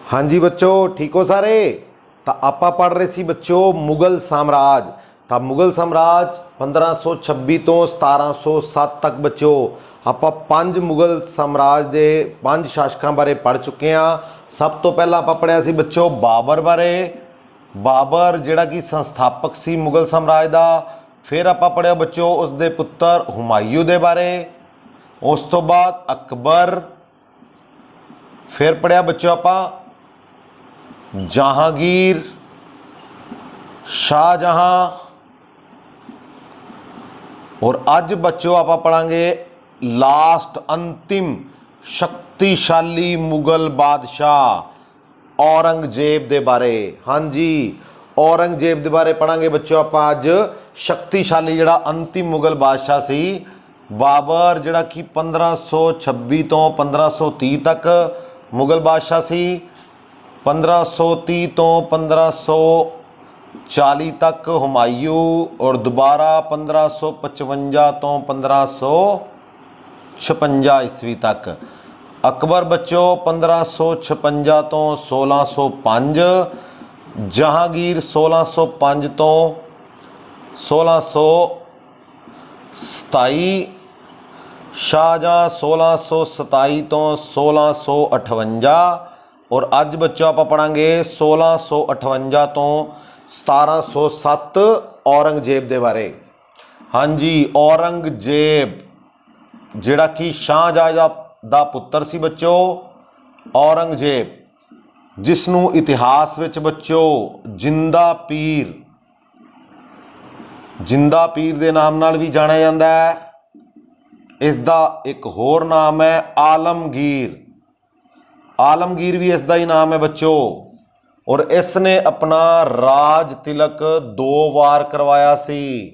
हाँ जी बच्चों, ठीक हो सारे। तो आप पढ़ रहे सी बच्चों मुगल साम्राज। तो मुगल साम्राज 1526 तो 1707 तक बच्चों आप 5 मुगल साम्राज के 5 शासकों बारे पढ़ चुके हैं। सब तो पहला आप पढ़िया सी बच्चों बाबर बारे। बाबर जिहड़ा कि संस्थापक सी मुगल साम्राज का। फिर आप पढ़िया बच्चों उसके पुत्र हुमायूं दे बारे। उस तो बाद अकबर। फिर पढ़िया बच्चों आप जहांगीर, शाहजहां और अज बच्चों आप पढ़ांगे लास्ट अंतिम शक्तिशाली मुगल बादशाह औरंगजेब दे बारे। हाँ जी, औरंगजेब दे बारे पढ़ांगे बच्चों आप अज। शक्तिशाली जिहड़ा अंतिम मुगल बादशाह सी बाबर, जिहड़ा कि 1526 तो 1530 तक मुगल बादशाह सी। 1530 तो 1540 तक हुमायूं और दोबारा 1555 तो 1556 ईस्वी तक अकबर बच्चों 1556 तो 1605। जहांगीर 1605 तो 1627। शाहजहां 1627 तो 1658 और अज बच्चों आप पढ़ांगे 1658 तो 1707 औरंगजेब दे बारे। हाँ जी, औरंगजेब जिहड़ा कि शाहजहां दा पुत्र सी बच्चों औरंगजेब, जिसनों इतिहास विच बच्चों जिंदा पीर दे नाम नाल भी जाना जाता है। इसका एक होर नाम है आलमगीर। आलमगीर भी इसका ही नाम है बच्चों। और इसने अपना राज तिलक 2 बार करवाया सी।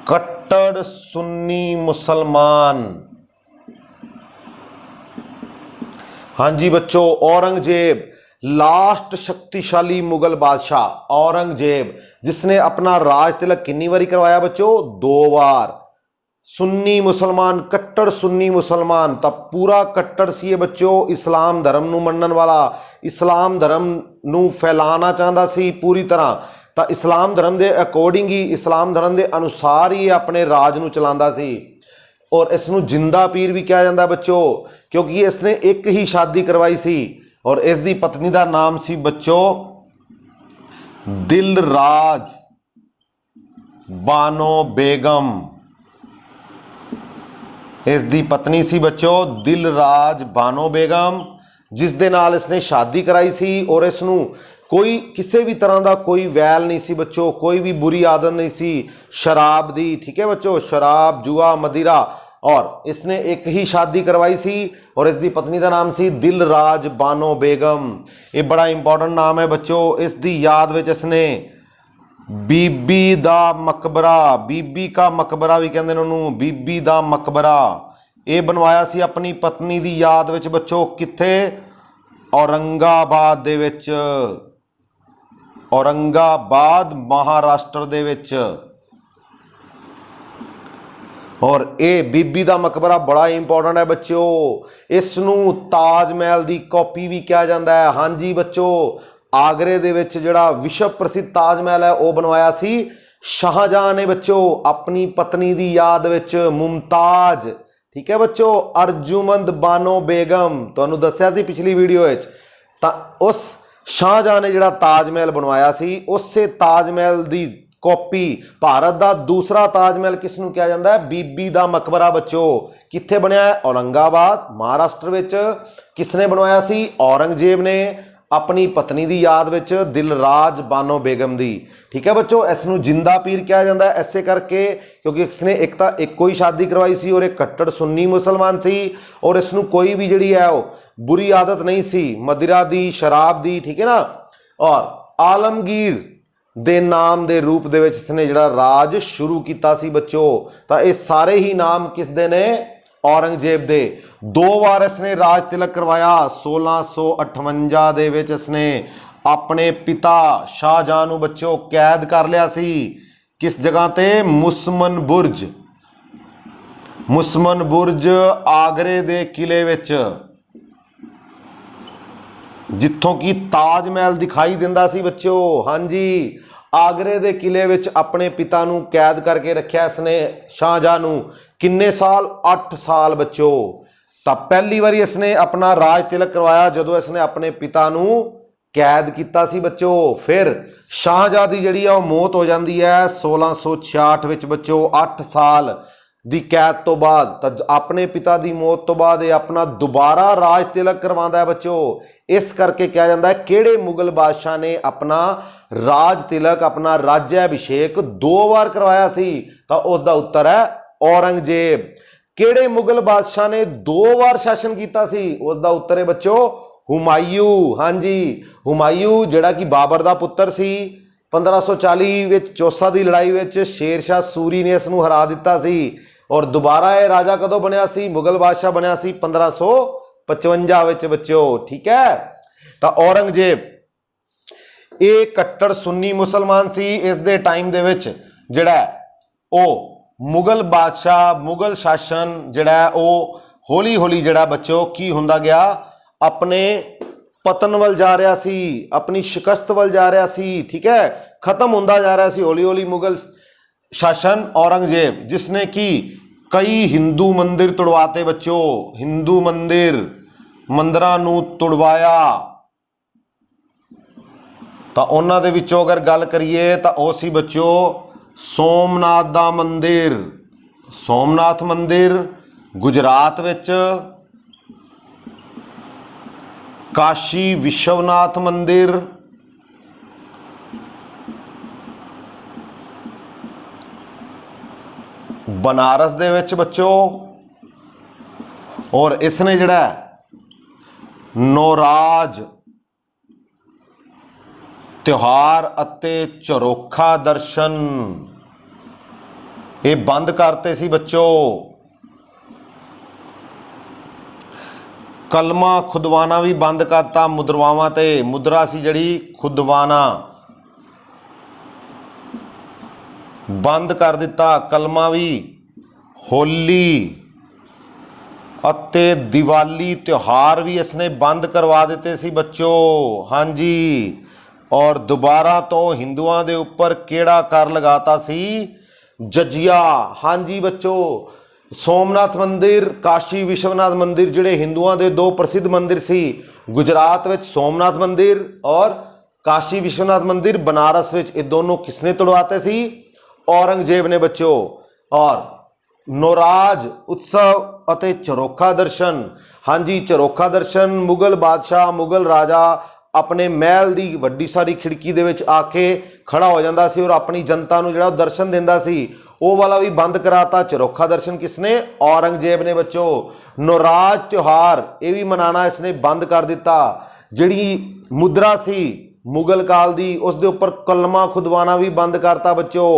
कट्टर सुन्नी मुसलमान। हाँ जी बच्चों, औरंगजेब लास्ट शक्तिशाली मुगल बादशाह औरंगजेब, जिसने अपना राज तिलक कितनी बारी करवाया बच्चों? 2 बार। सुन्नी मुसलमान, कट्टर सुन्नी मुसलमान। तब पूरा कट्टर सी बच्चों इस्लाम धर्म नूं मनण वाला, इस्लाम धर्म नूं फैलाना चाहता सी पूरी तरह। तो इस्लाम धर्म के अकॉर्डिंग ही, इस्लाम धर्म के अनुसार ही अपने राज नूं चलांदा सी। और इसनूं जिंदा पीर भी कहा जाता बच्चों, क्योंकि इसने एक ही शादी करवाई सी और इसकी पत्नी का नाम सी बच्चों दिलराज बानो बेगम। इसकी पत्नी सी बच्चों दिलराज बानो बेगम, जिस दे नाल इसने शादी कराई सी। और इसनूं कोई किसी भी तरह का कोई वैल नहीं सी बच्चों, कोई भी बुरी आदत नहीं सी शराब दी। ठीक है बच्चों, शराब, जुआ, मदिरा। और इसने एक ही शादी करवाई सी और इसकी पत्नी का नाम सी दिलराज बानो बेगम। ये बड़ा इंपॉर्टेंट नाम है बच्चों। इसकी याद में इसने बीबी दा मकबरा, बीबी का मकबरा भी कहते हैं उन्होंने, बीबी दा मकबरा ये बनवाया सी अपनी पत्नी की याद में बच्चों। कित्थे? औरंगाबाद दे विच, औरंगाबाद महाराष्ट्र दे विच। और ये बीबी का मकबरा बड़ा इंपॉर्टेंट है बच्चों। इसनूं ताज महल की कॉपी भी कहा जाता है। हाँ जी बच्चों, आगरे दे विच जिहड़ा विश्व प्रसिद्ध ताज महल है वह बनवाया सी शाहजहां ने बच्चों अपनी पत्नी की याद विच। मुमताज, ठीक है बच्चों, अर्जुमंद बानो बेगम तुहानूं दस्सिया सी पिछली वीडियो विच। तां उस शाहजहां ने जिहड़ा ताज महल बनवाया सी, उससे ताज महल की कॉपी भारत का दूसरा ताजमहल किसनूं कहा जाता है? बीबी का मकबरा बच्चों। कित्थे बनया है? औरंगाबाद महाराष्ट्र विच। किसने बनवाया सी? औरंगजेब ने अपनी पत्नी की याद विच, दिलराज बानो बेगम दी। ठीक है बच्चों, इसनूं जिंदा पीर कहा जाता है ऐसे करके, क्योंकि इसने एक तो एको ही शादी करवाई सी और एक कट्टर सुन्नी मुसलमान सी। और इसनूं कोई भी जिहड़ी है वो बुरी आदत नहीं सी मदिरा दी, शराब दी। ठीक है ना। और आलमगीर दे नाम दे रूप दे विच इसने जिहड़ा राज शुरू किया सी बच्चों। तो ये सारे ही नाम किस दे ने? औरंगजेब दे। 2 बार इसने राज तिलक करवाया। 1658 दे विच इसने अपने पिता शाहजहां नूं बच्चों कैद कर लिया सी। किस जगह ते? मुसमन बुर्ज। ਮੁਸਮਨ ਬੁਰਜ ਆਗਰੇ ਦੇ ਕਿਲੇ ਵਿੱਚ, ਜਿੱਥੋਂ ਕਿ ਤਾਜ ਮਹਿਲ ਦਿਖਾਈ ਦਿੰਦਾ ਸੀ ਬੱਚਿਓ। ਹਾਂਜੀ, ਆਗਰੇ ਦੇ ਕਿਲੇ ਵਿੱਚ ਆਪਣੇ ਪਿਤਾ ਨੂੰ ਕੈਦ ਕਰਕੇ ਰੱਖਿਆ ਇਸਨੇ, ਸ਼ਾਹਜਹਾਂ ਨੂੰ। ਕਿੰਨੇ ਸਾਲ? 8 ਸਾਲ ਬੱਚਿਓ। ਤਾਂ ਪਹਿਲੀ ਵਾਰੀ ਇਸਨੇ ਆਪਣਾ ਰਾਜ ਤਿਲਕ ਕਰਵਾਇਆ ਜਦੋਂ ਇਸਨੇ ਆਪਣੇ ਪਿਤਾ ਨੂੰ ਕੈਦ ਕੀਤਾ ਸੀ ਬੱਚਿਓ। ਫਿਰ ਸ਼ਾਹਜਹਾਂ ਦੀ ਜਿਹੜੀ ਆ ਉਹ ਮੌਤ ਹੋ ਜਾਂਦੀ ਹੈ 1666 ਵਿੱਚ ਬੱਚਿਓ। 8 ਸਾਲ ਦੀ ਕੈਦ ਤੋਂ ਬਾਅਦ, ਤਾਂ ਆਪਣੇ ਪਿਤਾ ਦੀ ਮੌਤ ਤੋਂ ਬਾਅਦ ਇਹ ਆਪਣਾ ਦੁਬਾਰਾ ਰਾਜ ਤਿਲਕ ਕਰਵਾਉਂਦਾ ਹੈ ਬੱਚਿਓ। ਇਸ ਕਰਕੇ ਕਿਹਾ ਜਾਂਦਾ ਹੈ ਕਿਹੜੇ ਮੁਗਲ ਬਾਦਸ਼ਾਹ ਨੇ ਆਪਣਾ ਰਾਜ ਤਿਲਕ, ਆਪਣਾ ਰਾਜਿਆ ਅਭਿਸ਼ੇਕ 2 ਵਾਰ ਕਰਵਾਇਆ ਸੀ? ਤਾਂ ਉਸ ਦਾ ਉੱਤਰ ਹੈ ਔਰੰਗਜ਼ੇਬ। ਕਿਹੜੇ ਮੁਗਲ ਬਾਦਸ਼ਾਹ ਨੇ 2 ਵਾਰ ਸ਼ਾਸਨ ਕੀਤਾ ਸੀ? ਉਸ ਦਾ ਉੱਤਰ ਹੈ ਬੱਚਿਓ ਹੁਮਾਯੂ। ਹਾਂਜੀ, ਹੁਮਾਯੂ ਜਿਹੜਾ ਕਿ ਬਾਬਰ ਦਾ ਪੁੱਤਰ ਸੀ। 1540 ਵਿੱਚ ਚੌਸਾ ਦੀ ਲੜਾਈ ਵਿੱਚ ਸ਼ੇਰਸ਼ਾਹ ਸੂਰੀ ਨੇ ਇਸ ਨੂੰ ਹਰਾ ਦਿੱਤਾ ਸੀ। ਔਰ ਦੁਬਾਰਾ ਇਹ ਰਾਜਾ ਕਦੋਂ ਬਣਿਆ ਸੀ? ਮੁਗਲ ਬਾਦਸ਼ਾਹ ਬਣਿਆ ਸੀ 1555 ਵਿੱਚ ਬੱਚਿਓ। ਠੀਕ ਹੈ, ਤਾਂ ਔਰੰਗਜ਼ੇਬ ਇਹ ਕੱਟੜ ਸੁੰਨੀ ਮੁਸਲਮਾਨ ਸੀ। ਇਸ ਦੇ ਟਾਈਮ ਦੇ ਵਿੱਚ ਜਿਹੜਾ ਉਹ ਮੁਗਲ ਬਾਦਸ਼ਾਹ, ਮੁਗਲ ਸ਼ਾਸਨ ਜਿਹੜਾ ਉਹ ਹੌਲੀ ਹੌਲੀ ਜਿਹੜਾ ਬੱਚਿਓ ਕੀ ਹੁੰਦਾ ਗਿਆ, ਆਪਣੇ ਪਤਨ ਵੱਲ ਜਾ ਰਿਹਾ ਸੀ, ਆਪਣੀ ਸ਼ਿਕਸਤ ਵੱਲ ਜਾ ਰਿਹਾ ਸੀ। ਠੀਕ ਹੈ, ਖਤਮ ਹੁੰਦਾ ਜਾ ਰਿਹਾ ਸੀ ਹੌਲੀ ਹੌਲੀ ਮੁਗਲ शासन। औरंगजेब जिसने कि कई हिंदू मंदिर तुड़वाते बच्चों, हिंदू मंदिरां नूं तुड़वाया। तो उन्हां दे विचों अगर गल करिए तो वो सी बच्चों सोमनाथ दा मंदिर, सोमनाथ मंदिर गुजरात विच, काशी विश्वनाथ मंदिर बनारस दे विच बच्चों। और इसने जिहड़ा नौराज त्योहार अते चरोखा दर्शन ये बंद करते सी बच्चों। कलमा खुदवाना भी बंद करता, मुद्रावां ते मुद्रा सी जिहड़ी खुदवाना बंद कर दिता। कलमा भी होली अते दिवाली त्योहार भी इसने बंद करवा दिते सी बच्चों। हाँ जी, और दोबारा तो हिंदुओं के उपर केड़ा कर लगाता सी? जजिया। हाँ जी बच्चों, सोमनाथ मंदिर, काशी विश्वनाथ मंदिर जिहड़े हिंदुओं के 2 प्रसिद्ध मंदिर सी, गुजरात विच सोमनाथ मंदिर और काशी विश्वनाथ मंदिर बनारस विच, ये दोनों किसने तोड़वाते सी? औरंगजेब ने बच्चों। और नौराज उत्सव अते चरोखा दर्शन, हाँ जी चरोखा दर्शन, मुगल बादशाह, मुगल राजा अपने महल की वड्डी सारी खिड़की दे विच आके खड़ा हो जाता सी और अपनी जनता नूं जिहड़ा दर्शन दिंदा सी, वो वाला भी बंद कराता। चरोखा दर्शन किसने? औरंगजेब ने बच्चों। नौराज त्यौहार ये भी मनाना इसने बंद कर दिता। जिहड़ी मुद्रा सी मुगल काल दी उस दे उपर कलमा खुदवाना भी बंद करता बच्चों।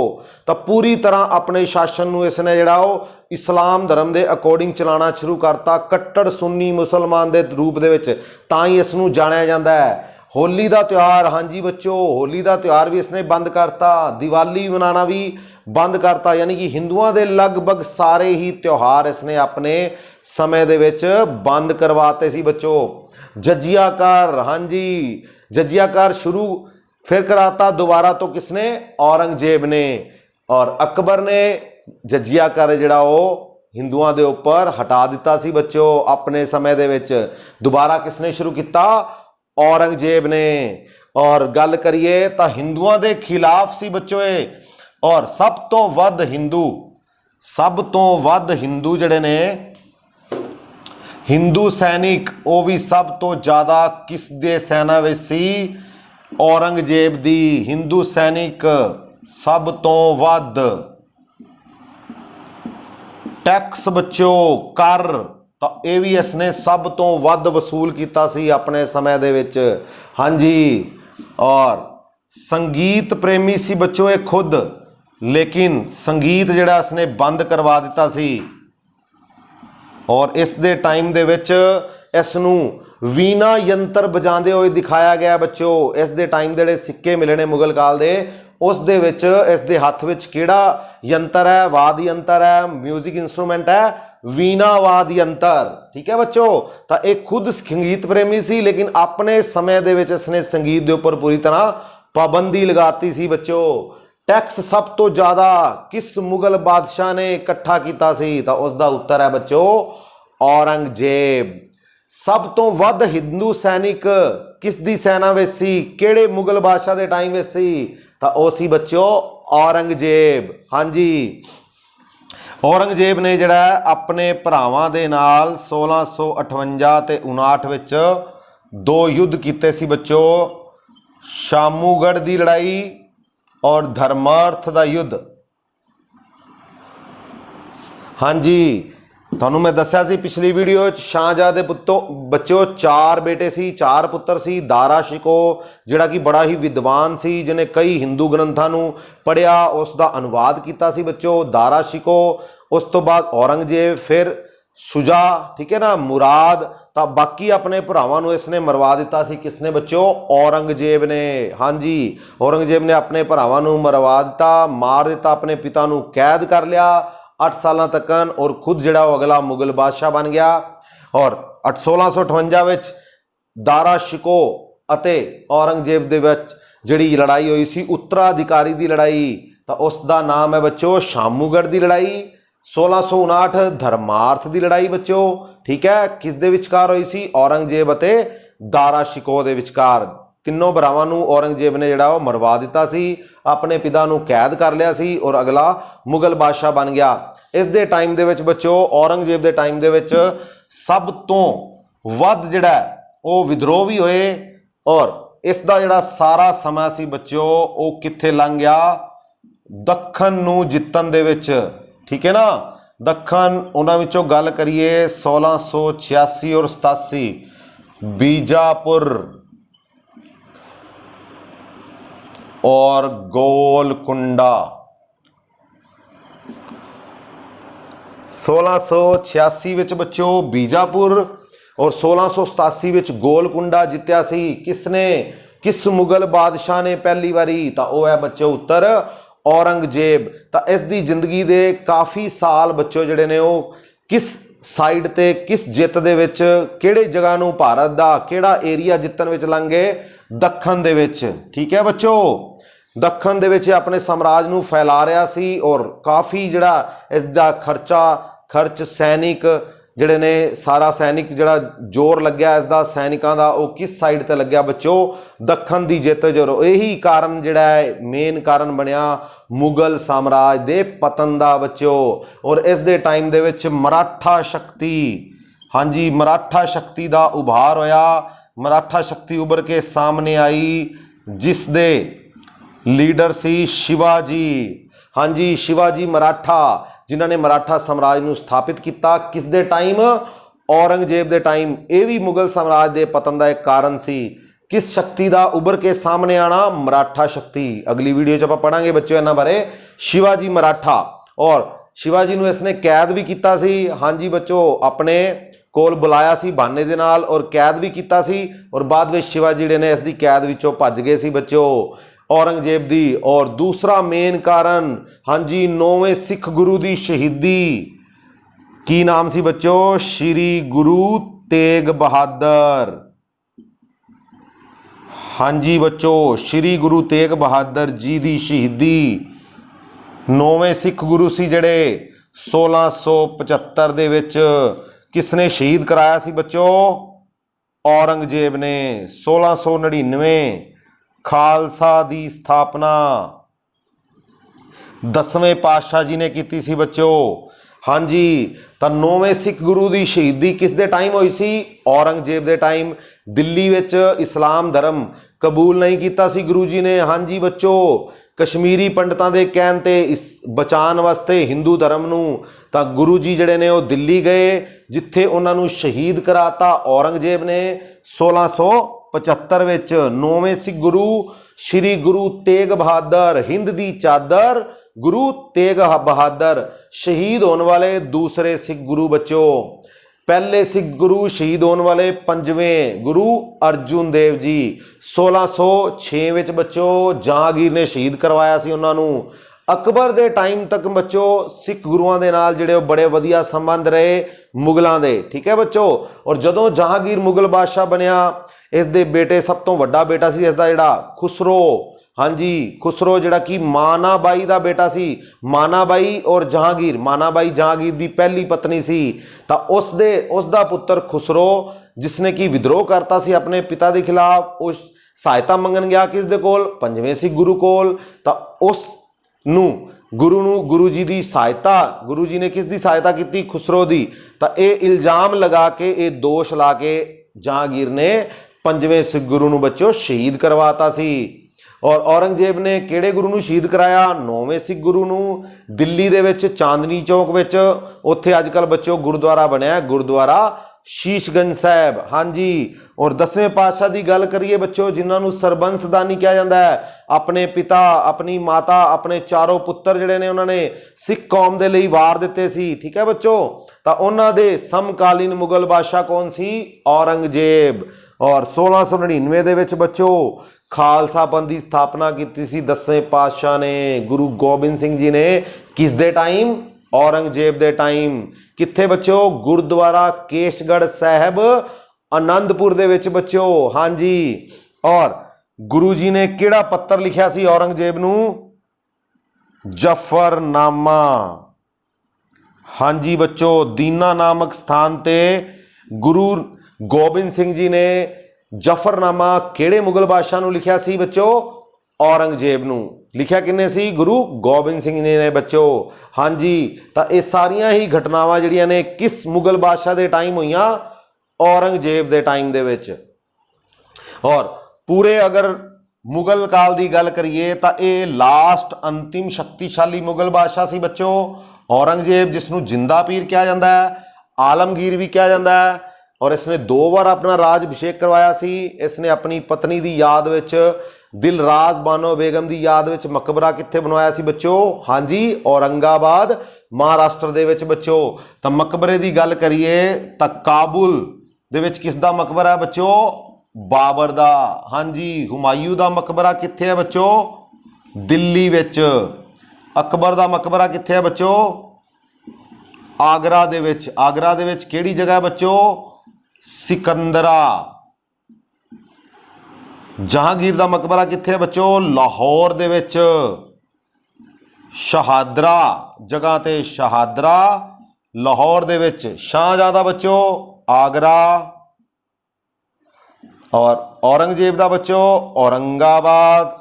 तो पूरी तरह अपने शासन नूं इसने जिहड़ा इस्लाम धर्म के अकॉर्डिंग चलाना शुरू करता, कट्टर सुन्नी मुसलमान के रूप दे विच, तां ही इस नूं जाणिया जांदा है। होली का त्यौहार, हाँ जी बच्चों, होली का त्यौहार भी इसने बंद करता। दिवाली मनाना भी बंद करता, यानी कि हिंदुओं के लगभग सारे ही त्यौहार इसने अपने समय दे विच बंद करवाते सी बच्चों। जजिया कर, हाँ जी जजिया कर शुरू फिर कराता दोबारा, तो किसने? औरंगजेब ने। और अकबर ने जजिया कर जिहड़ा वो हिंदुओं के उपर हटा दिता सी बच्चों अपने समय दे विच। दोबारा किसने शुरू किया? औरंगजेब ने। और गल करिए तो हिंदुओं के खिलाफ सी बच्चों ये। और सब तो वध हिंदू जिहड़े ने हिंदू सैनिक, वो भी सब तो ज़्यादा किस दे सेना विच सी? औरंगजेब दी। हिंदू सैनिक सब तो वध। टैक्स बच्चों कर, तो ये भी इसने सब तो वध वसूल किया सी अपने समय दे विच। हाँ जी, और संगीत प्रेमी सी बच्चों ये खुद, लेकिन संगीत जिहड़ा इसने बंद करवा दिता सी। और इस दे टाइम दे विच इस नूं वीणा यंत्र बजाते हुए दिखाया गया बच्चों। इस दे टाइम दे सिक्के मिले ने मुगल काल दे, ਉਸ ਦੇ ਵਿੱਚ ਇਸ ਦੇ ਹੱਥ ਵਿੱਚ ਕਿਹੜਾ ਯੰਤਰ ਹੈ? ਵਾਦ ਯੰਤਰ ਹੈ, ਮਿਊਜ਼ਿਕ ਇੰਸਟਰੂਮੈਂਟ ਹੈ, ਵੀਣਾ ਵਾਦ ਯੰਤਰ। ਠੀਕ ਹੈ ਬੱਚੋ। ਤਾਂ ਇਹ ਖੁਦ ਸੰਗੀਤ ਪ੍ਰੇਮੀ ਸੀ, ਲੇਕਿਨ ਆਪਣੇ ਸਮੇਂ ਦੇ ਵਿੱਚ ਇਸਨੇ ਸੰਗੀਤ ਦੇ ਉੱਪਰ ਪੂਰੀ ਤਰ੍ਹਾਂ ਪਾਬੰਦੀ ਲਗਾਤੀ ਸੀ ਬੱਚੋ। ਟੈਕਸ ਸਭ ਤੋਂ ਜ਼ਿਆਦਾ ਕਿਸ ਮੁਗਲ ਬਾਦਸ਼ਾਹ ਨੇ ਇਕੱਠਾ ਕੀਤਾ ਸੀ? ਤਾਂ ਉਸ ਦਾ ਉੱਤਰ ਹੈ ਬੱਚੋ ਔਰੰਗਜ਼ੇਬ। ਸਭ ਤੋਂ ਵੱਧ ਹਿੰਦੂ ਸੈਨਿਕ ਕਿਸ ਦੀ ਸੈਨਾ ਵਿੱਚ ਸੀ? ਕਿਹੜੇ ਮੁਗਲ ਬਾਦਸ਼ਾਹ ਦੇ ਟਾਈਮ ਵਿੱਚ ਸੀ? ਤਾਂ ਉਹ ਸੀ ਬੱਚੋ ਔਰੰਗਜ਼ੇਬ। ਹਾਂਜੀ, ਔਰੰਗਜ਼ੇਬ ਨੇ ਜਿਹੜਾ ਆਪਣੇ ਭਰਾਵਾਂ ਦੇ ਨਾਲ 1658 ਤੇ 59 ਵਿੱਚ 2 ਯੁੱਧ ਕੀਤੇ ਸੀ ਬੱਚੋ। ਸ਼ਾਮੂਗੜ੍ਹ ਦੀ ਲੜਾਈ ਔਰ ਧਰਮਾਰਥ ਦਾ ਯੁੱਧ। ਹਾਂਜੀ, ਤੁਹਾਨੂੰ ਮੈਂ ਦੱਸਿਆ ਸੀ ਪਿਛਲੀ ਵੀਡੀਓ 'ਚ ਸ਼ਾਹਜਹਾਂ ਦੇ ਪੁੱਤੋਂ ਬੱਚਿਓ 4 ਬੇਟੇ ਸੀ, 4 ਪੁੱਤਰ ਸੀ। ਦਾਰਾ ਸ਼ਿਕੋ ਜਿਹੜਾ ਕਿ ਬੜਾ ਹੀ ਵਿਦਵਾਨ ਸੀ, ਜਿਹਨੇ ਕਈ ਹਿੰਦੂ ਗ੍ਰੰਥਾਂ ਨੂੰ ਪੜ੍ਹਿਆ, ਉਸ ਦਾ ਅਨੁਵਾਦ ਕੀਤਾ ਸੀ ਬੱਚੋ, ਦਾਰਾ ਸ਼ਿਕੋ। ਉਸ ਤੋਂ ਬਾਅਦ ਔਰੰਗਜ਼ੇਬ, ਫਿਰ ਸ਼ੁਜਾ, ਠੀਕ ਹੈ ਨਾ, ਮੁਰਾਦ। ਤਾਂ ਬਾਕੀ ਆਪਣੇ ਭਰਾਵਾਂ ਨੂੰ ਇਸਨੇ ਮਰਵਾ ਦਿੱਤਾ ਸੀ। ਕਿਸਨੇ ਬੱਚੋ? ਔਰੰਗਜ਼ੇਬ ਨੇ। ਹਾਂਜੀ, ਔਰੰਗਜ਼ੇਬ ਨੇ ਆਪਣੇ ਭਰਾਵਾਂ ਨੂੰ ਮਰਵਾ ਦਿੱਤਾ, ਮਾਰ ਦਿੱਤਾ, ਆਪਣੇ ਪਿਤਾ ਨੂੰ ਕੈਦ ਕਰ ਲਿਆ 8 ਸਾਲਾਂ ਤੱਕ, ਔਰ ਖੁਦ ਜਿਹੜਾ ਉਹ ਅਗਲਾ ਮੁਗਲ ਬਾਦਸ਼ਾਹ ਬਣ ਗਿਆ। ਔਰ 1658 ਵਿੱਚ ਦਾਰਾ ਸ਼ਿਕੋ ਅਤੇ ਔਰੰਗਜ਼ੇਬ ਦੇ ਵਿੱਚ ਜਿਹੜੀ ਲੜਾਈ ਹੋਈ ਸੀ, ਉੱਤਰਾਧਿਕਾਰੀ ਦੀ ਲੜਾਈ, ਤਾਂ ਉਸ ਦਾ ਨਾਮ ਹੈ ਬੱਚੋ ਸ਼ਾਮੂਗੜ੍ਹ ਦੀ ਲੜਾਈ। 1659 ਧਰਮਾਰਥ ਦੀ ਲੜਾਈ ਬੱਚੋ। ਠੀਕ ਹੈ, ਕਿਸ ਦੇ ਵਿਚਕਾਰ ਹੋਈ ਸੀ? ਔਰੰਗਜ਼ੇਬ ਅਤੇ ਦਾਰਾ ਸ਼ਿਕੋ ਦੇ ਵਿਚਕਾਰ। ਤਿੰਨੋਂ ਭਰਾਵਾਂ ਨੂੰ ਔਰੰਗਜ਼ੇਬ ਨੇ ਜਿਹੜਾ ਉਹ ਮਰਵਾ ਦਿੱਤਾ ਸੀ, ਆਪਣੇ ਪਿਤਾ ਨੂੰ ਕੈਦ ਕਰ ਲਿਆ ਸੀ, ਔਰ ਅਗਲਾ ਮੁਗਲ ਬਾਦਸ਼ਾਹ ਬਣ ਗਿਆ। ਇਸ ਦੇ ਟਾਈਮ ਦੇ ਵਿੱਚ ਬੱਚੋ, ਔਰੰਗਜ਼ੇਬ ਦੇ ਟਾਈਮ ਦੇ ਵਿੱਚ ਸਭ ਤੋਂ ਵੱਧ ਜਿਹੜਾ ਉਹ ਵਿਦਰੋਹ ਵੀ ਹੋਏ, ਔਰ ਇਸ ਦਾ ਜਿਹੜਾ ਸਾਰਾ ਸਮਾਂ ਸੀ ਬੱਚੋ ਉਹ ਕਿੱਥੇ ਲੰਘ ਗਿਆ? ਦੱਖਣ ਨੂੰ ਜਿੱਤਣ ਦੇ ਵਿੱਚ। ਠੀਕ ਹੈ ਨਾ, ਦੱਖਣ, ਉਹਨਾਂ ਵਿੱਚੋਂ ਗੱਲ ਕਰੀਏ 1686 ਔਰ 87, ਬੀਜਾਪੁਰ और गोलकुंडा। 1686 ਵਿੱਚ ਬੱਚੋ ਬੀਜਾਪੁਰ ਔਰ 1687 ਵਿੱਚ ਗੋਲਕੁੰਡਾ ਜਿੱਤਿਆ ਸੀ। ਕਿਸਨੇ? ਕਿਸ ਮੁਗਲ ਬਾਦਸ਼ਾਹ ਨੇ ਪਹਿਲੀ ਵਾਰੀ? ਤਾਂ ਉਹ ਹੈ ਬੱਚੋ ਉੱਤਰ ਔਰੰਗਜ਼ੇਬ। ਤਾਂ ਇਸ ਦੀ ਜ਼ਿੰਦਗੀ ਦੇ ਕਾਫੀ ਸਾਲ ਬੱਚੋ ਜਿਹੜੇ ਨੇ ਉਹ ਕਿਸ ਸਾਈਡ ਤੇ, ਕਿਸ ਜਿੱਤ ਦੇ ਵਿੱਚ, ਕਿਹੜੇ ਜਗ੍ਹਾ ਨੂੰ, ਭਾਰਤ ਦਾ ਕਿਹੜਾ ਏਰੀਆ ਜਿੱਤਣ ਵਿੱਚ ਲੰਘੇ? ਦੱਖਣ ਦੇ ਵਿੱਚ। ਠੀਕ ਹੈ ਬੱਚੋ, ਦੱਖਣ ਦੇ ਵਿੱਚ ਆਪਣੇ ਸਾਮਰਾਜ ਨੂੰ ਫੈਲਾ ਰਿਹਾ ਸੀ, ਔਰ ਕਾਫੀ ਜਿਹੜਾ ਇਸ ਦਾ ਖਰਚ ਸੈਨਿਕ ਜਿਹੜੇ ਨੇ, ਸਾਰਾ ਸੈਨਿਕ ਜਿਹੜਾ ਜ਼ੋਰ ਲੱਗਿਆ ਇਸ ਦਾ ਸੈਨਿਕਾਂ ਦਾ, ਉਹ ਕਿਸ ਸਾਈਡ ਤੇ ਲੱਗਿਆ ਬੱਚੋ? ਦੱਖਣ ਦੀ ਜਿੱਤ। ਜੋ ਇਹੀ ਕਾਰਨ ਜਿਹੜਾ ਹੈ, ਮੇਨ ਕਾਰਨ ਬਣਿਆ ਮੁਗਲ ਸਾਮਰਾਜ ਦੇ ਪਤਨ ਦਾ ਬੱਚੋ। ਔਰ ਇਸ ਦੇ ਟਾਈਮ ਦੇ ਵਿੱਚ ਮਰਾਠਾ ਸ਼ਕਤੀ, ਹਾਂਜੀ, ਮਰਾਠਾ ਸ਼ਕਤੀ ਦਾ ਉਭਾਰ ਹੋਇਆ। ਮਰਾਠਾ ਸ਼ਕਤੀ ਉੱਭਰ ਕੇ ਸਾਹਮਣੇ ਆਈ, ਜਿਸ ਦੇ ਲੀਡਰ ਸੀ ਸ਼ਿਵਾਜੀ। ਹਾਂਜੀ, ਸ਼ਿਵਾਜੀ ਮਰਾਠਾ, ਜਿਨ੍ਹਾਂ ਨੇ ਮਰਾਠਾ ਸਾਮਰਾਜ ਨੂੰ ਸਥਾਪਿਤ ਕੀਤਾ। ਕਿਸ ਦੇ ਟਾਈਮ? ਔਰੰਗਜ਼ੇਬ ਦੇ ਟਾਈਮ। ਇਹ ਵੀ ਮੁਗਲ ਸਾਮਰਾਜ ਦੇ ਪਤਨ ਦਾ ਇੱਕ ਕਾਰਨ ਸੀ। ਕਿਸ ਸ਼ਕਤੀ ਦਾ ਉੱਭਰ ਕੇ ਸਾਹਮਣੇ ਆਣਾ? ਮਰਾਠਾ ਸ਼ਕਤੀ। ਅਗਲੀ ਵੀਡੀਓ 'ਚ ਆਪਾਂ ਪੜਾਂਗੇ ਬੱਚਿਓ ਇਹਨਾਂ ਬਾਰੇ। ਸ਼ਿਵਾਜੀ ਮਰਾਠਾ, ਔਰ ਸ਼ਿਵਾਜੀ ਨੂੰ ਇਸਨੇ ਕੈਦ ਵੀ ਕੀਤਾ ਸੀ। ਹਾਂਜੀ ਬੱਚੋ, ਆਪਣੇ ਕੋਲ ਬੁਲਾਇਆ ਸੀ ਬਹਾਨੇ ਦੇ ਨਾਲ, ਔਰ ਕੈਦ ਵੀ ਕੀਤਾ ਸੀ, ਔਰ ਬਾਅਦ ਵਿੱਚ ਸ਼ਿਵਾਜੀ ਜਿਹੜੇ ਨੇ ਇਸ ਦੀ ਕੈਦ ਵਿੱਚੋਂ ਭੱਜ ਗਏ ਸੀ ਬੱਚੋ ਔਰੰਗਜ਼ੇਬ ਦੀ। ਔਰ ਦੂਸਰਾ ਮੇਨ ਕਾਰਨ, ਹਾਂਜੀ, 9ਵੇਂ ਸਿੱਖ ਗੁਰੂ ਦੀ ਸ਼ਹੀਦੀ। ਕੀ ਨਾਮ ਸੀ ਬੱਚੋ? ਸ਼੍ਰੀ ਗੁਰੂ ਤੇਗ ਬਹਾਦਰ। ਹਾਂਜੀ ਬੱਚੋ, ਸ਼੍ਰੀ ਗੁਰੂ ਤੇਗ ਬਹਾਦਰ ਜੀ ਦੀ ਸ਼ਹੀਦੀ। 9ਵੇਂ ਸਿੱਖ ਗੁਰੂ ਸੀ ਜਿਹੜੇ 1675 ਦੇ ਵਿੱਚ। ਕਿਸਨੇ ਸ਼ਹੀਦ ਕਰਾਇਆ ਸੀ ਬੱਚੋ? ਔਰੰਗਜ਼ੇਬ ਨੇ। 1699 ਖਾਲਸਾ ਦੀ ਸਥਾਪਨਾ 10ਵੇਂ ਪਾਤਸ਼ਾਹ ਜੀ ਨੇ ਕੀਤੀ ਸੀ ਬੱਚੋ। ਹਾਂਜੀ, ਤਾਂ 9ਵੇਂ ਸਿੱਖ ਗੁਰੂ ਦੀ ਸ਼ਹੀਦੀ ਕਿਸ ਦੇ ਟਾਈਮ ਹੋਈ ਸੀ? ਔਰੰਗਜ਼ੇਬ ਦੇ ਟਾਈਮ। ਦਿੱਲੀ ਵਿੱਚ ਇਸਲਾਮ ਧਰਮ ਕਬੂਲ ਨਹੀਂ ਕੀਤਾ ਸੀ ਗੁਰੂ ਜੀ ਨੇ। ਹਾਂਜੀ ਬੱਚੋ, ਕਸ਼ਮੀਰੀ ਪੰਡਤਾਂ ਦੇ ਕਹਿਣ ਤੇ ਇਸ ਬਚਾਉਣ ਵਾਸਤੇ ਹਿੰਦੂ ਧਰਮ ਨੂੰ, ਤਾਂ ਗੁਰੂ ਜੀ ਜਿਹੜੇ ਨੇ ਉਹ ਦਿੱਲੀ ਗਏ, ਜਿੱਥੇ ਉਹਨਾਂ ਨੂੰ ਸ਼ਹੀਦ ਕਰਾਤਾ ਔਰੰਗਜ਼ੇਬ ਨੇ 1675 ਵਿੱਚ। 9ਵੇਂ ਸਿੱਖ ਗੁਰੂ ਸ਼੍ਰੀ ਗੁਰੂ ਤੇਗ ਬਹਾਦਰ, ਹਿੰਦ ਦੀ ਚਾਦਰ ਗੁਰੂ ਤੇਗ ਬਹਾਦਰ, ਸ਼ਹੀਦ ਹੋਣ ਵਾਲੇ ਦੂਸਰੇ ਸਿੱਖ ਗੁਰੂ ਬੱਚੋ। पहले सिख गुरु शहीद होने वाले पंजवें गुरु अर्जुन देव जी 1606 विच बच्चों जहांगीर ने शहीद करवाया सी उन्हां नूं। अकबर दे टाइम तक बच्चों सिख गुरुआं दे नाल जिहड़े बड़े वधिया संबंध रहे मुगलों दे, ठीक है बच्चों। और जदों जहांगीर मुगल बादशाह बनया, इस दे बेटे सब तो वड्डा बेटा सी इसदा जिहड़ा खुसरो, हाँ जी खुसरो जिहड़ा कि मानाबाई दा बेटा सी। मानाबाई और जहांगीर, मानाबाई जहांगीर दी पहली पत्नी सी, तां उसदा पुत्र खुसरो जिसने कि विद्रोह करता सी अपने पिता के खिलाफ, उस सहायता मंगन गया किस दे कोल, पंजवें सिख गुरु कोल। तां उस गुरु जी की सहायता, गुरु जी ने किस दी सहायता की, खुसरो दी। तो यह इल्जाम लगा के, ये दोष ला के जहांगीर ने पंजवें सिख गुरु नूं बच्चों शहीद करवाता सी। और औरंगजेब ने किहड़े गुरु नूं शहीद कराया, नौवें सिख गुरु नूं। दिल्ली दे विच चांदनी चौक विच उत्थे अजकल बच्चों गुरुद्वारा बनया, गुरुद्वारा शीशगंज साहब, हाँ जी। और 10वें पातशाह की गल करिए बच्चों, जिन्होंने सरबंसदानी कहा जाता है, अपने पिता, अपनी माता, अपने चारों पुत्र जिहड़े ने उन्होंने सिख कौम के लिए वार दिते सी, ठीक है बच्चों। तो उन्होंने दे समकालीन मुगल बादशाह कौन सी, औरंगजेब। और 1699 दे विच बच्चों खालसा पंथ की स्थापना की सी 10वें पातशाह ने, गुरु गोबिंद सिंह जी ने। किस दे टाइम, औरंगजेब दे टाइम। कित्थे बच्चों, गुरुद्वारा केशगढ़ साहब आनंदपुर दे विच बच्चों, हाँ जी। और गुरु जी ने किहड़ा पत्र लिखिया सी औरंगजेब नूं, जफरनामा, हाँ जी बच्चों। दीना नामक स्थान ते गुरु गोबिंद सिंह जी ने जफरनामा किहड़े मुगल बादशाह नूं लिखिया सी बच्चों, औरंगजेब नूं। लिखिया किन्ने सी, गुरु गोबिंद सिंह जी ने बच्चों, हाँ जी। तो ये सारियां ही घटनावां जिहड़ियां ने किस मुगल बादशाह दे टाइम होईयां, औरंगजेब दे टाइम दे विच। और पूरे अगर मुगल काल की गल करिए तो यह लास्ट अंतिम शक्तिशाली मुगल बादशाह सी बच्चों, औरंगजेब, जिसनों जिंदा पीर कहा जाता है, आलमगीर भी कहा जाता है। और इसने 2 बार अपना राज अभिषेक करवाया सी। इसने अपनी पत्नी की याद विच, दिलराज बानो बेगम की याद विच मकबरा कित्थे बनवाया सी बच्चों, हाँ जी औरंगाबाद महाराष्ट्र दे विच बच्चों। तो मकबरे की गल करिए तो काबुल दे विच किस दा मकबरा है बच्चों, बाबर दा, हाँ जी। हुमायूं दा मकबरा कित्थे है बच्चों, दिल्ली विच। अकबर दा मकबरा कित्थे है बच्चों, आगरा दे विच। आगरा दे विच किहड़ी जगह है बच्चों, सिकंदरा। जहांगीर दा मकबरा कित्थे है बच्चों, लाहौर दे विच। शहादरा जगह ते शहादरा लाहौर दे विच। शाहजहां बच्चों आगरा। और औरंगजेब दा बच्चों औरंगाबाद।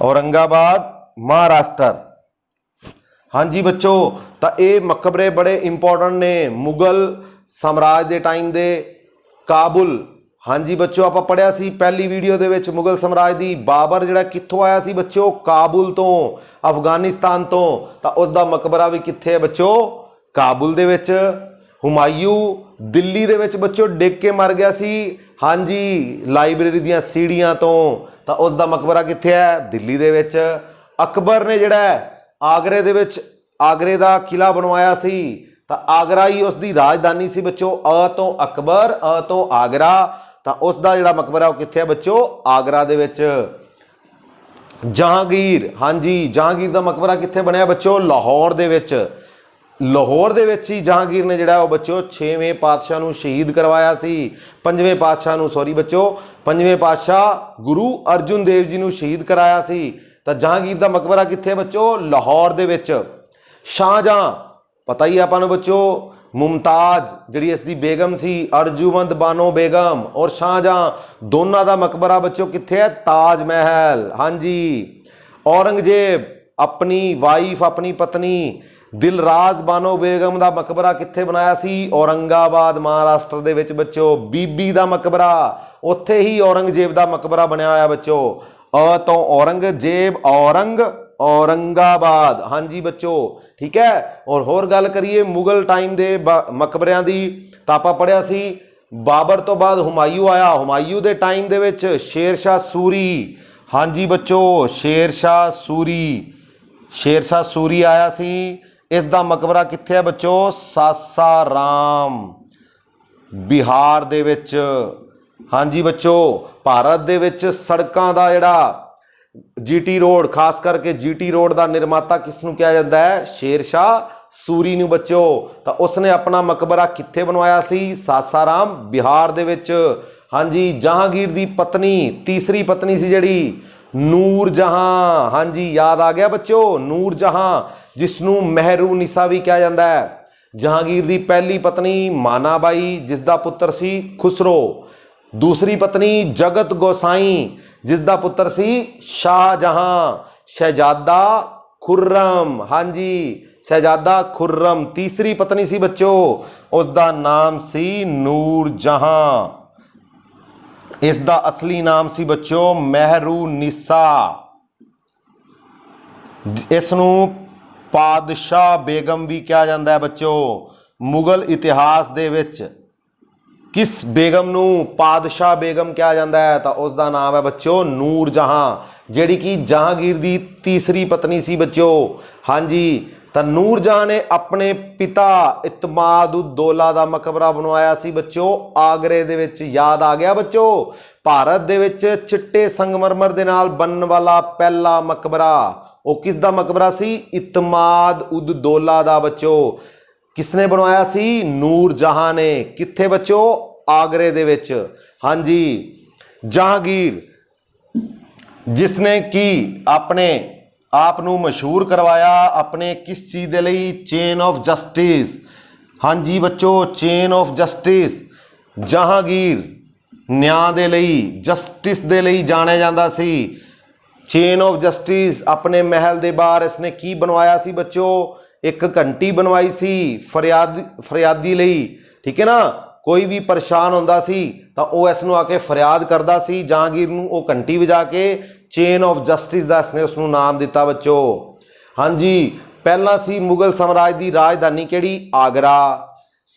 औरंगाबाद महाराष्ट्र, हाँ जी बच्चों। तो ये मकबरे बड़े इंपॉर्टेंट ने मुगल साम्राज्य के टाइम दे। काबुल, हाँ जी बच्चों, आप पढ़िया सी पहली वीडियो दे विच मुगल साम्राज्य की। बाबर जिहड़ा कित्थों आया सी बच्चों, काबुल तो, अफगानिस्तान तो। उसका मकबरा भी कित्थे है बच्चों, काबुल दे विच। हुमायूं दिल्ली दे विच बच्चों डिग के मर गया सी, हाँ जी लाइब्रेरी दियां सीढ़ियां तो उसका मकबरा कित्थे है, दिल्ली दे विच। अकबर ने जिहड़ा आगरे दे विच आगरे दा किला बनवाया सी, तो आगरा ही उसकी राजधानी सी बच्चों। अ तो अकबर, अ तो आगरा। तो उसका जिहड़ा मकबरा वो कित्थे है बच्चों, आगरा दे विच। जहांगीर, हाँ जी जहांगीर का मकबरा कित्थे बनया बच्चों, लाहौर दे विच। लाहौर दे विच ही जहांगीर ने जिहड़ा बच्चों 6वें पातशाह नूं शहीद करवाया सी। 5वें पातशाह नूं, सॉरी बच्चों, 5वें पातशाह गुरु अर्जुन देव जी नूं शहीद कराया सी। तो जहांगीर का मकबरा कित्थे बच्चों, लाहौर दे विच। शाहजहां पता ही आपां नूं बच्चों, मुमताज जिहड़ी इसदी बेगम सी, अर्जुमंद बानो बेगम और शाहजहां दोनों का मकबरा बच्चों कित्थे है, ताज महल, हाँ जी। औरंगजेब अपनी वाइफ, अपनी पत्नी दिलराज बानो बेगम का मकबरा कित्थे बनाया सी, औरंगाबाद महाराष्ट्र दे विच बच्चों। बीबी का मकबरा उत्थे ही औरंगजेब का मकबरा बनया होया बच्चों। अ तो औरंगजेब, औरंगाबाद, हाँ जी बच्चों, ठीक है। और होर गल करिए मुगल टाइम के मकबरियां दी, तो आपां पढ़िया सी बाबर तो बाद हुमायूं आया। हुमायूं दे टाइम दे विच शेरशाह सूरी, हाँ जी बच्चों शेरशाह सूरी। शेरशाह सूरी आया सी। इस दा मकबरा कित्थे है बच्चों? सासाराम बिहार दे विच। हाँ जी बच्चों, भारत दे विच सड़कों का जिहड़ा जीटी रोड, खास करके जीटी रोड का निर्माता किसनूं कहा जाता है? शेरशाह सूरी नूं बच्चों। तो उसने अपना मकबरा कित्थे बनवाया सी? सासाराम बिहार दे विच। हाँ जी, जहांगीर दी पत्नी, तीसरी पत्नी सी जिहड़ी नूर जहां। हाँ जी, याद आ गया बच्चों, नूर जहां, जिसनूं मेहरू निसा भी कहा जाता है। जहांगीर दी पहली पत्नी मानाबाई, जिसका पुत्र सी खुसरो। दूसरी पत्नी जगत गोसाई, जिसका पुत्र सी शाहजहां। शहजादा खुर्रम, हाँ जी, शहजादा खुर्रम। तीसरी पत्नी सी बच्चों, उसका नाम सी नूर जहां। इसका असली नाम सी बच्चों मेहरू निसा। इसनूं पादशाह बेगम भी कहा जाता है बच्चों। मुगल इतिहास दे विच किस बेगम नूं पादशाह बेगम कहा जाता है? तो उसका नाम है बच्चों नूर जहां, जिहड़ी कि जहांगीर दी तीसरी पत्नी सी बच्चों। हाँ जी, तो नूर जहां ने अपने पिता इतमाद उद दौला दा मकबरा बनवाया सी बच्चों आगरे दे विच। याद आ गया बच्चों, भारत दे विच चिट्टे संगमरमर दे नाल बनन वाला पहला मकबरा वो किस दा मकबरा सी? इतमाद उद दौला दा बच्चों। किसने बनवाया सी? नूर जहां ने। कित्थे बच्चों? आगरे दे विच। हाँ जी, जहांगीर जिसने कि अपने आप नूं मशहूर करवाया अपने किस चीज़ दे लई? Chain of justice. हाँ जी बच्चों, चेन ऑफ जस्टिस। जहांगीर न्याय दे लई, जस्टिस दे लई जाने जांदा सी। चेन ऑफ जस्टिस अपने महल दे बाहर इसने की बनवाया सी बच्चों? एक घंटी बनवाई सी फरियादी लई। ठीक है ना, कोई भी परेशान होंदा सी तो वह इसनूं आके फरियाद करदा सी। जहांगीर नूं वो घंटी वजा के चेन ऑफ जस्टिस का इसने उसनूं नाम दिता बच्चों। हाँ जी, पहला सी मुगल साम्राज्य की राजधानी केड़ी? आगरा।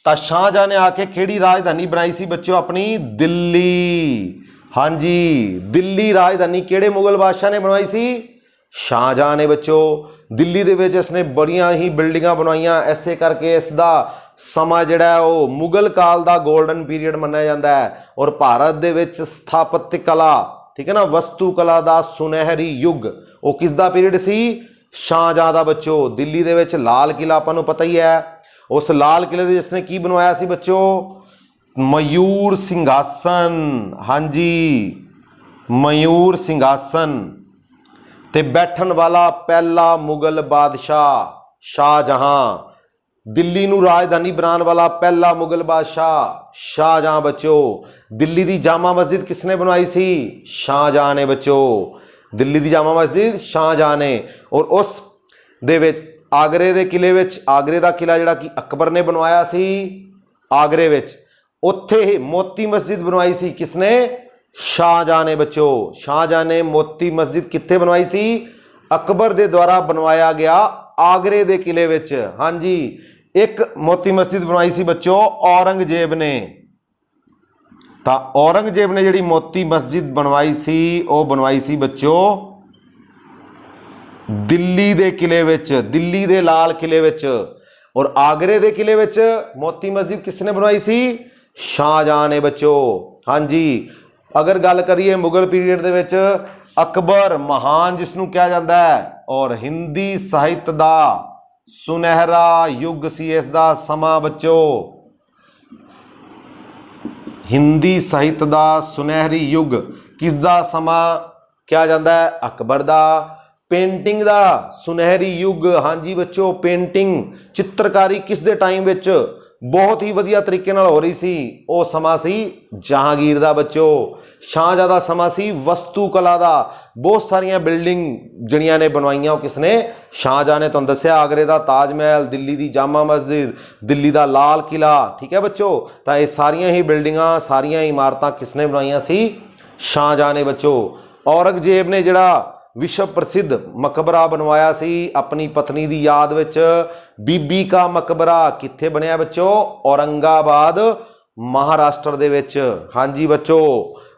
तो शाहजहां ने आके केड़ी राजधानी बनाई सी बच्चों? अपनी दिल्ली। हाँ जी, दिल्ली राजधानी केड़े मुगल बादशाह ने बनवाई सी? शाहजहां ने बच्चों। दिल्ली दे विच इसने बड़ियां ही बिल्डिंगां बनवाइयां, ऐसे करके इसका समा जिहड़ा है वो मुगल काल का गोल्डन पीरीयड मन्निया जाता है। और भारत दे विच स्थापत्य कला, ठीक है ना, वस्तु कला का सुनहरी युग वो किसदा पीरीयड सी? शाहजहां दा बच्चों। दिल्ली दे विच लाल किला आपां नूं पता ही है। उस लाल किले दे जिसने की बनवाया सी बच्चों? मयूर सिंघासन। हाँ जी, मयूर सिंघासन। ते बैठन वाला पहला मुगल बादशाह शाहजहां। दिल्ली नूं राजधानी बनाने वाला पहला मुगल बादशाह शाहजहां बच्चों। दिल्ली दी जामा मस्जिद किसने बनवाई सी? शाहजहां ने बच्चों। दिल्ली दी जामा मस्जिद शाहजहां ने। और उस दे विच आगरे दे किले विच, आगरे दा किला जिहड़ा कि अकबर ने बनवाया सी आगरे विच, उत्थे ही मोती मस्जिद बनवाई सी किसने? शाहजहां ने बच्चों। शाहजहां ने मोती मस्जिद कित्थे बनवाई सी? अकबर दे द्वारा बनवाया गया आगरे दे किले विच। हाँ जी, एक मोती मस्जिद बनवाई सी बच्चों औरंगजेब ने। तो औरंगजेब ने जिहड़ी मोती मस्जिद बनवाई सी वो बनवाई सी बच्चों दिल्ली दे किले विच, दिल्ली दे लाल किले विच। और आगरे दे किले विच मोती मस्जिद किसने बनवाई सी? शाहजहां ने बच्चों। हाँ जी, अगर गल करिए मुगल पीरीयड दे विच अकबर महान जिसनूं कहा जाता है, और हिंदी साहित्य दा सुनहरा युग सी इसदा समा बच्चों। हिंदी साहित्य दा सुनहरी युग किसदा समा कहा जाता है? अकबर दा। पेंटिंग दा सुनहरी युग, हाँ जी बच्चों, पेंटिंग चित्रकारी किस दे टाइम विच बहुत ही वधिया तरीके नाल हो रही सी? वो समा सी जहांगीर दा बच्चों। शाहजहां दा समा सी वस्तु कला दा। बहुत सारियां बिल्डिंग जड़ियां ने बनवाइयां किसने? शाहजहां ने। तुहानूं दस्सिया आगरे दा ताज महल, दिल्ली दी जामा मस्जिद, दिल्ली दा लाल किला। ठीक है बच्चों, तो ये सारियां ही बिल्डिंगां, सारियां इमारतां किसने बनवाइयां सी? शाहजहां ने बच्चों। औरंगजेब ने जिहड़ा विश्व प्रसिद्ध मकबरा बनवाया सी अपनी पत्नी की याद विच, बीबी का मकबरा कित्थे बनया बच्चों? औरंगाबाद महाराष्ट्र दे विच। हाँ जी बच्चों,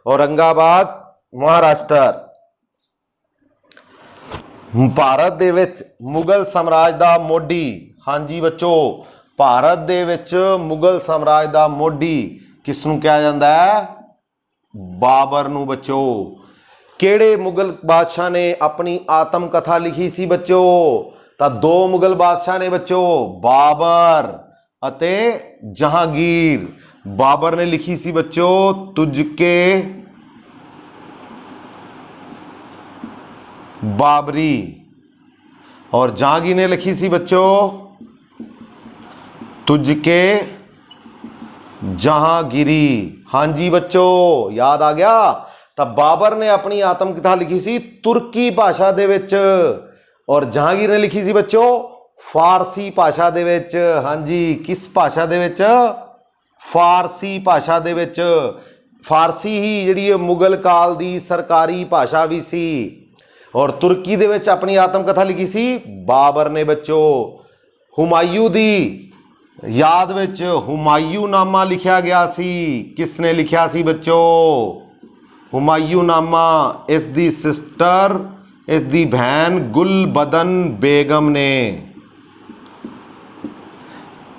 औरंगाबाद महाराष्ट्र। ਭਾਰਤ ਦੇ ਵਿੱਚ ਮੁਗਲ ਸਾਮਰਾਜ ਦਾ ਮੋਢੀ, ਹਾਂਜੀ ਬੱਚੋ, ਭਾਰਤ ਦੇ ਵਿੱਚ ਮੁਗਲ ਸਾਮਰਾਜ ਦਾ ਮੋਢੀ ਕਿਸ ਨੂੰ ਕਿਹਾ ਜਾਂਦਾ ਹੈ? ਬਾਬਰ ਨੂੰ ਬੱਚੋ। ਕਿਹੜੇ ਮੁਗਲ ਬਾਦਸ਼ਾਹ ਨੇ ਆਪਣੀ ਆਤਮ ਕਥਾ ਲਿਖੀ ਸੀ ਬੱਚੋ? ਤਾਂ ਦੋ ਮੁਗਲ ਬਾਦਸ਼ਾਹ ਨੇ ਬੱਚੋ, ਬਾਬਰ ਅਤੇ ਜਹਾਂਗੀਰ। ਬਾਬਰ ਨੇ ਲਿਖੀ ਸੀ ਬੱਚੋ ਤੁਝ ਕੇ बाबरी, और जहांगीर ने लिखी सी बच्चों तुझके जहांगीरी। हाँ जी बच्चों, याद आ गया। तब बाबर ने अपनी आत्मकथा लिखी सी तुर्की भाषा दे विच, और जहांगीर ने लिखी सी बच्चों फारसी भाषा दे विच। हाँ जी, किस भाषा दे विच? फारसी भाषा दे विच। फारसी ही जिहड़ी मुगल काल दी सरकारी भाषा भी सी, और तुर्की दे विच अपनी आत्मकथा लिखी सी बाबर ने बच्चों। हुमायूं दी याद विच हुमायूंनामा लिखा गया सी। किसने लिखा सी बच्चों? हुमायूंनामा इस दी सिस्टर, इस दी बहन गुलबदन बेगम ने।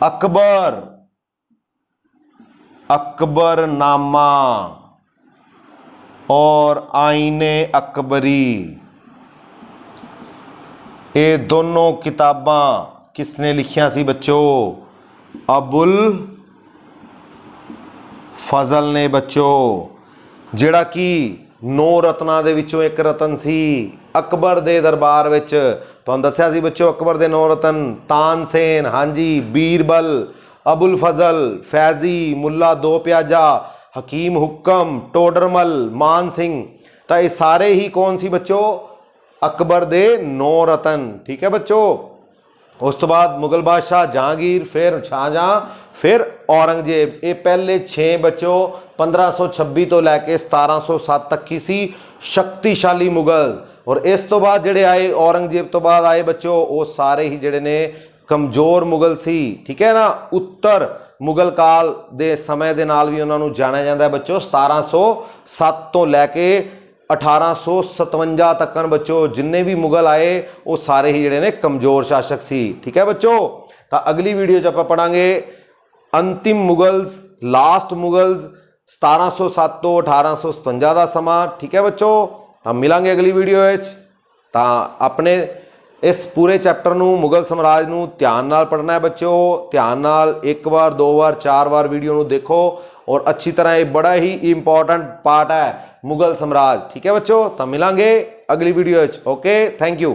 अकबर, अकबरनामा और आईने अकबरी, ये दोनों किताबां किसने लिखिया सी बच्चों? अबुल फजल ने बच्चों, जिहड़ा कि 9 रत्नां दे विचों एक रतन सी। अकबर दे दरबार विच तुहानूं दस्सिया सी बच्चों अकबर दे 9 रतन, तानसेन, हाँ जी, बीरबल, अबुल फजल, फैजी, मुल्ला दो प्याजा, हकीम हुक्म, टोडरमल, मान सिंह। तो ये सारे ही कौन सी बच्चों? अकबर दे 9 रतन। ठीक है बच्चों। उस तो बाद मुगल बादशाह जहांगीर, फिर शाहजहां, फिर औरंगजेब। ये पहले 6 बच्चों 1526 तो लैके 1707 तक की सी शक्तिशाली मुगल। और इस तो बाद जिहड़े आए औरंगजेब तो बाद आए बच्चों, वो सारे ही जिहड़े ने कमजोर मुगल सी। ठीक है ना। उत्तर मुगल काल दे समय दे नाल भी उन्होंने जाना जाता है बच्चों। 1707 तो लैके 1857 तक बच्चों जिन्ने भी मुगल आए वो सारे ही जिहड़े ने कमजोर शासक सी। ठीक है बच्चों। तो अगली वीडियो 'च आपां पढ़ांगे अंतिम मुगल्स, लास्ट मुगल्स 1707 तो 1857 का समा। ठीक है बच्चों। तो मिलांगे अगली वीडियो विच। तो अपने इस पूरे चैप्टर नूं मुगल साम्राज नूं ध्यान नाल पढ़ना है बच्चों। ध्यान नाल 1 बार 2 बार 4 बार वीडियो नूं देखो और अच्छी तरह, ये बड़ा ही इंपॉर्टेंट पार्ट है मुगल साम्राज। ठीक है बच्चों। तो मिलांगे अगली वीडियो। Okay, thank you.